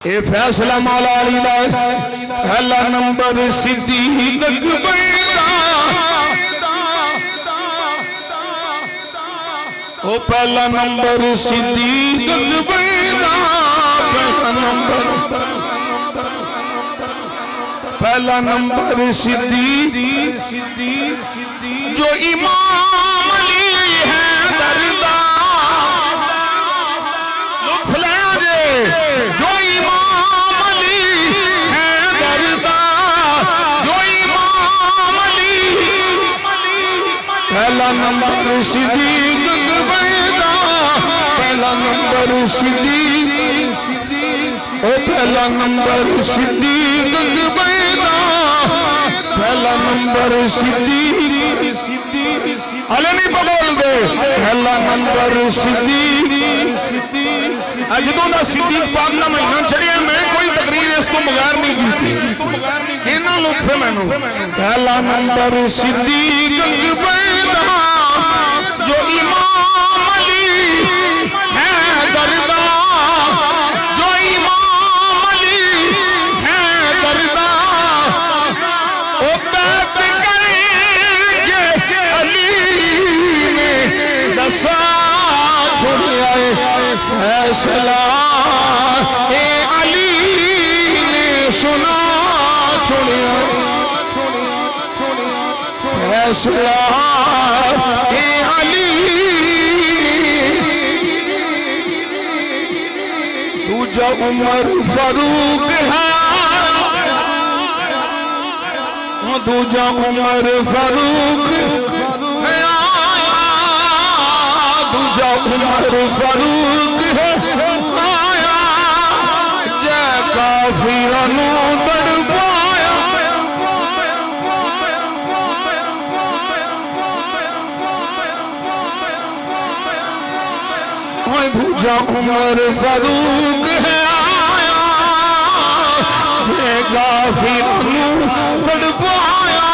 اے فیصلہ مولا علی دا پہلا نمبر صدیق اکبر او پہلا نمبر صدیق اکبر پہلا نمبر صدیق جو امام علی ہے دردا لطف لینا جے جو امام علی ہے دردا جو امام علی پہلا نمبر صدیق اکبر پہلا نمبر صدیق او پہلا نمبر صدیق اکبر پہلا نمبر صدیق علی نہیں بول دے پہلا نمبر صدیق اجدوں دا صدیق پاک نہ مہینہ چڑھیا میں کوئی تقریر اس کو بغیر نہیں کی اینا لطف میں نو پہلا نمبر صدیق اکبر جو امام علی ہے دردا جو امام علی ہے دردا او بیت کریں گے علی نے دسا چھوڑیا فیصلہ اے علی نے سنا چھوڑیا فیصلہ اے علی دوجہ عمر فاروق ہے دوجہ عمر فاروق ہے دوجہ عمر فاروق ہے آیا جے کافرانو تڑپایا دوجہ عمر فاروق ہے آیا جے کافرانو تڑپایا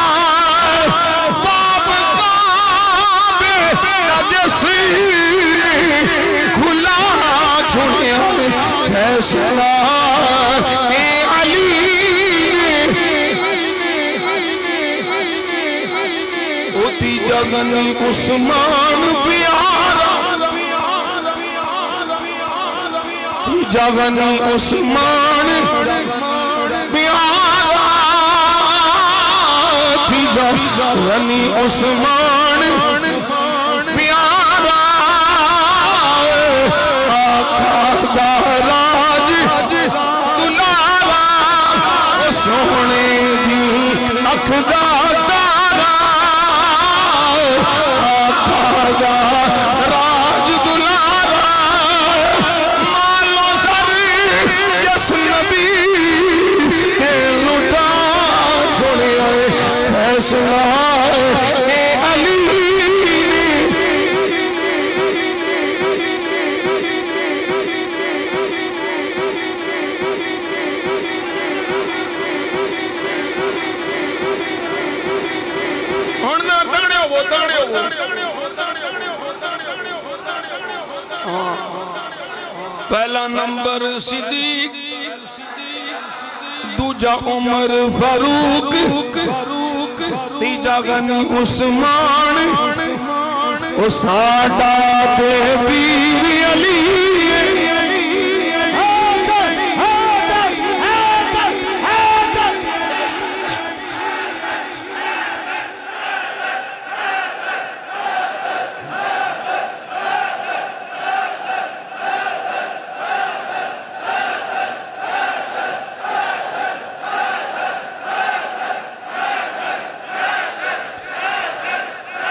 باب کعبے جسینے کھلا چھوڑیا فیصلہ اے علی ہوتی جگنی عثمان پیارا جگنی عثمان پیارا جگنی عثمان پیارا آقا دا راج دلارا سونے دی اکھ دا تارا آقا دا راج دلارا مالو سر جس نبی کے لٹا چھوڑے آئے فیصلہ اے علی پہلا نمبر صدیق دوجہ عمر فاروق تیجا غنی عثمان او ساڈا تے پیر علی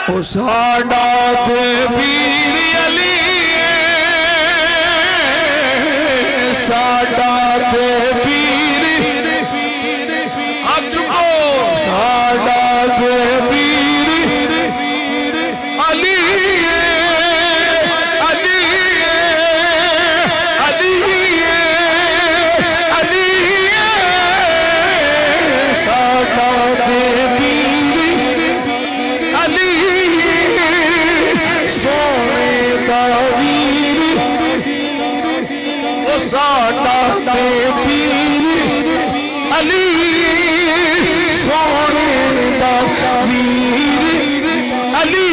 او ساڈا تے پیر علی ساڈا تے پیر اچھو ساڈا تے پیر علی علی علی علی ساڈا تے پیر علی سونے دا ویر او ساڈا تے علی سونے دا ویر علی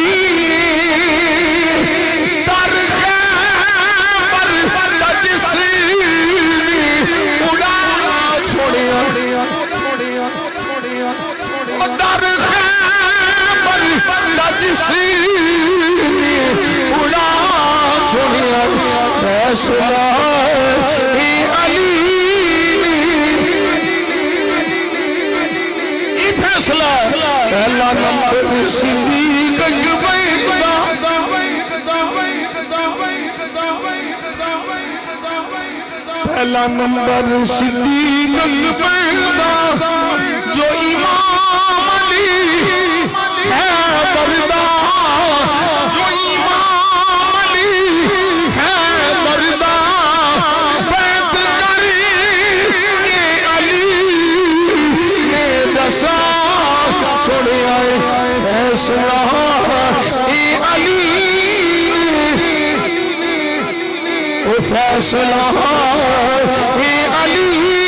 در خیبر جس اڑا چھوڑیا در خیبر جس اڑا چھوڑیا فیصلہ علی پہلا نمبر صدیق اکبر پہلا نمبر صدیق اکبر جو امام علی ہے بردا جو امام علی ہے بردا بیعت کری کہ علی نے دسا چھوڑے آئے فیصلہ اے علی او فیصلہ اے علی